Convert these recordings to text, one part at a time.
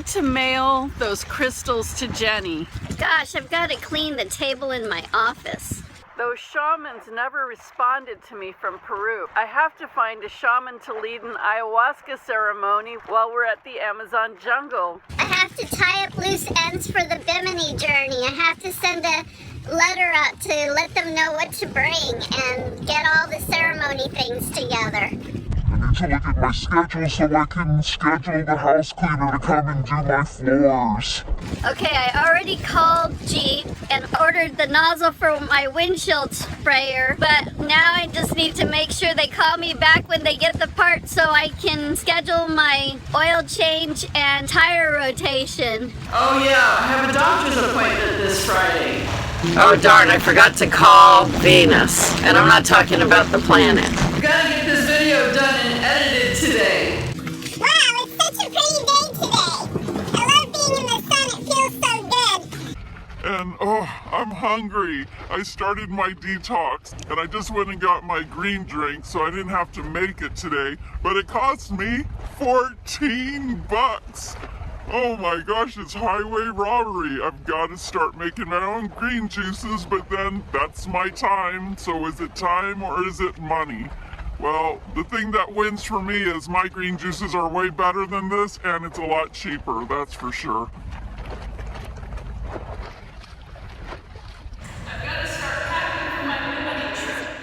need to mail those crystals to Jenny. Gosh, I've got to clean the table in my office. Those shamans never responded to me from Peru. I have to find a shaman to lead an ayahuasca ceremony while we're at the Amazon jungle. I have to tie up loose ends for the Bimini journey. I have to send a letter out to let them know what to bring and get all the ceremony things together. I need to look at my schedule so I can schedule the house cleaner to come and do my floors. Okay, I already called Jeep and ordered the nozzle for my windshield sprayer, but now I just need to make sure they call me back when they get the part so I can schedule my oil change and tire rotation. Oh yeah, I have a doctor's appointment this Friday. Oh darn, I forgot to call Venus. And I'm not talking about the planet. I've got to get this video done and edited today. Wow, it's such a pretty day today. I love being in the sun, it feels so good. And I'm hungry. I started my detox and I just went and got my green drink so I didn't have to make it today. But it cost me $14. Oh my gosh, it's highway robbery. I've got to start making my own green juices, but then that's my time. So is it time or is it money? Well, the thing that wins for me is my green juices are way better than this and it's a lot cheaper, that's for sure.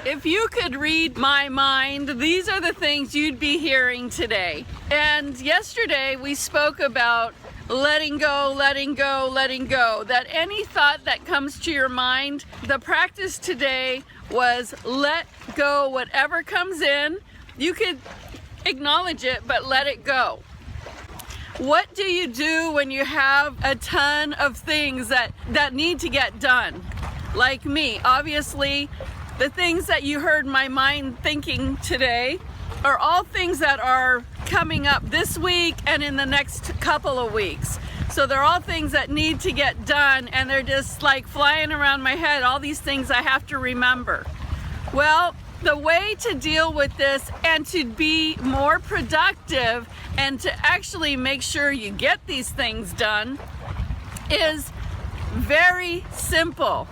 If you could read my mind, these are the things you'd be hearing today. And yesterday we spoke about letting go, letting go, letting go. That any thought that comes to your mind, the practice today was let go whatever comes in. You could acknowledge it, but let it go. What do you do when you have a ton of things that need to get done? Like me, obviously, the things that you heard my mind thinking today are all things that are coming up this week and in the next couple of weeks. So they're all things that need to get done and they're just like flying around my head, all these things I have to remember. Well, the way to deal with this and to be more productive and to actually make sure you get these things done is very simple.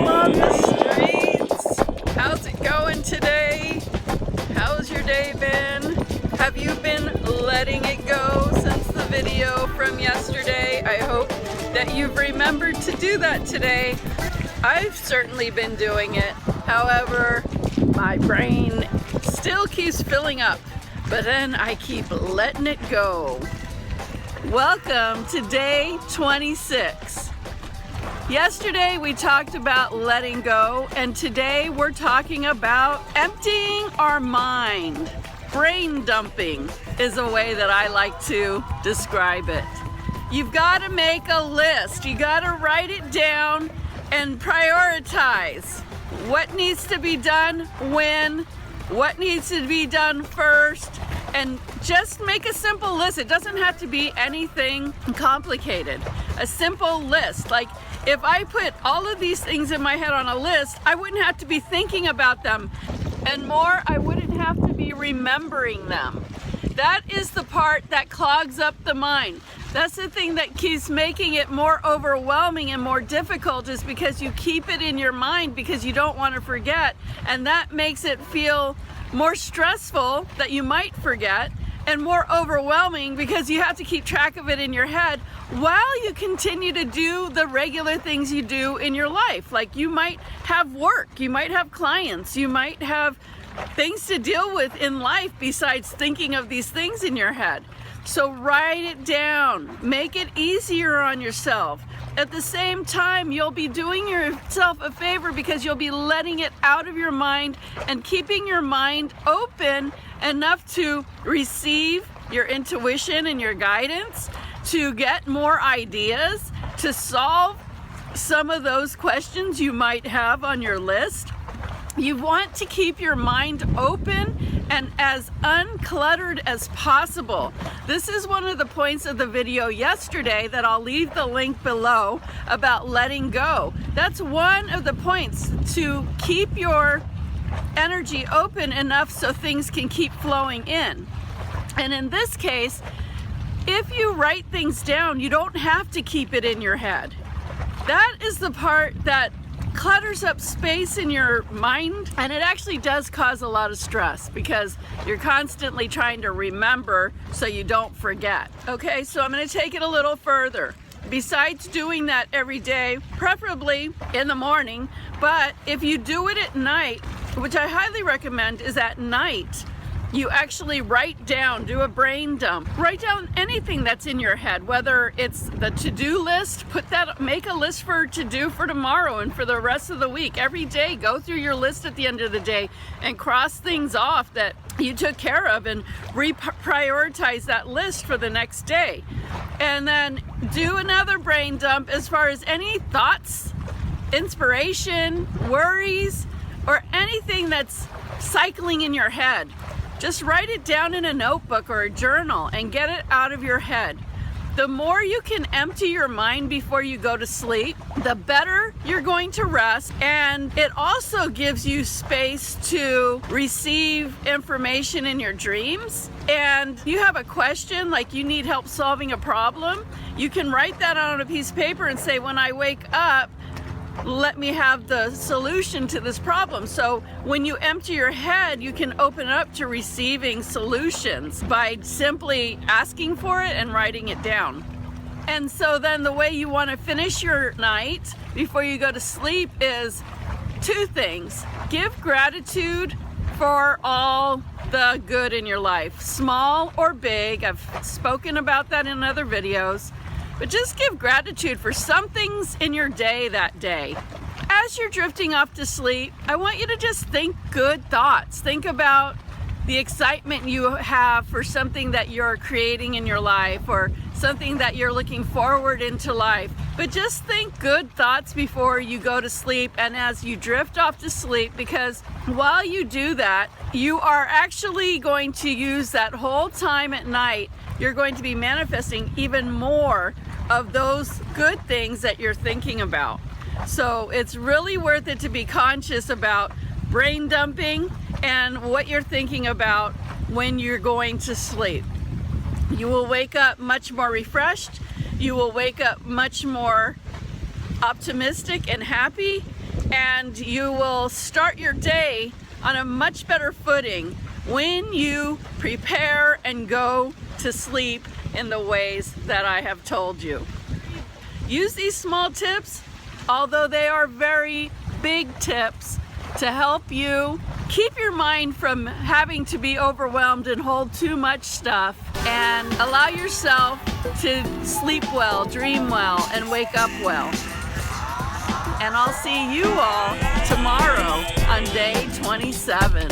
On the streets. How's it going today? How's your day been? Have you been letting it go since the video from yesterday? I hope that you've remembered to do that today. I've certainly been doing it. However, my brain still keeps filling up, but then I keep letting it go. Welcome to day 26. Yesterday we talked about letting go, and today we're talking about emptying our mind. Brain dumping is a way that I like to describe it. You've got to make a list. You got to write it down and prioritize what needs to be done when, what needs to be done first, and just make a simple list. It doesn't have to be anything complicated. A simple list. Like if I put all of these things in my head on a list, I wouldn't have to be thinking about them. And more, I wouldn't have to be remembering them. That is the part that clogs up the mind. That's the thing that keeps making it more overwhelming and more difficult, is because you keep it in your mind because you don't want to forget. And that makes it feel more stressful that you might forget, and more overwhelming because you have to keep track of it in your head while you continue to do the regular things you do in your life. Like you might have work, you might have clients, you might have things to deal with in life besides thinking of these things in your head. So write it down, make it easier on yourself. At the same time, you'll be doing yourself a favor because you'll be letting it out of your mind and keeping your mind open enough to receive your intuition and your guidance, to get more ideas, to solve some of those questions you might have on your list. You want to keep your mind open and as uncluttered as possible. This is one of the points of the video yesterday that I'll leave the link below about letting go. That's one of the points, to keep your energy open enough so things can keep flowing in. And in this case, if you write things down, you don't have to keep it in your head. That is the part that clutters up space in your mind, and it actually does cause a lot of stress because you're constantly trying to remember so you don't forget. Okay, so I'm going to take it a little further. Besides doing that every day, preferably in the morning, but if you do it at night, which I highly recommend, is at night, you actually write down, do a brain dump, write down anything that's in your head, whether it's the to-do list, make a list for to-do for tomorrow and for the rest of the week. Every day, go through your list at the end of the day and cross things off that you took care of and reprioritize that list for the next day. And then do another brain dump as far as any thoughts, inspiration, worries, or anything that's cycling in your head. Just write it down in a notebook or a journal and get it out of your head. The more you can empty your mind before you go to sleep, the better you're going to rest. And it also gives you space to receive information in your dreams. And you have a question, like you need help solving a problem, you can write that on a piece of paper and say, when I wake up, let me have the solution to this problem. So when you empty your head, you can open it up to receiving solutions by simply asking for it and writing it down. And so then the way you want to finish your night before you go to sleep is two things. Give gratitude for all the good in your life, small or big. I've spoken about that in other videos. But just give gratitude for some things in your day that day. As you're drifting off to sleep, I want you to just think good thoughts. Think about the excitement you have for something that you're creating in your life or something that you're looking forward into life. But just think good thoughts before you go to sleep and as you drift off to sleep, because while you do that, you are actually going to use that whole time at night. You're going to be manifesting even more of those good things that you're thinking about. So it's really worth it to be conscious about brain dumping and what you're thinking about when you're going to sleep. You will wake up much more refreshed. You will wake up much more optimistic and happy, and you will start your day on a much better footing when you prepare and go to sleep in the ways that I have told you. Use these small tips, although they are very big tips, to help you keep your mind from having to be overwhelmed and hold too much stuff, and allow yourself to sleep well, dream well, and wake up well. And I'll see you all tomorrow on day 27.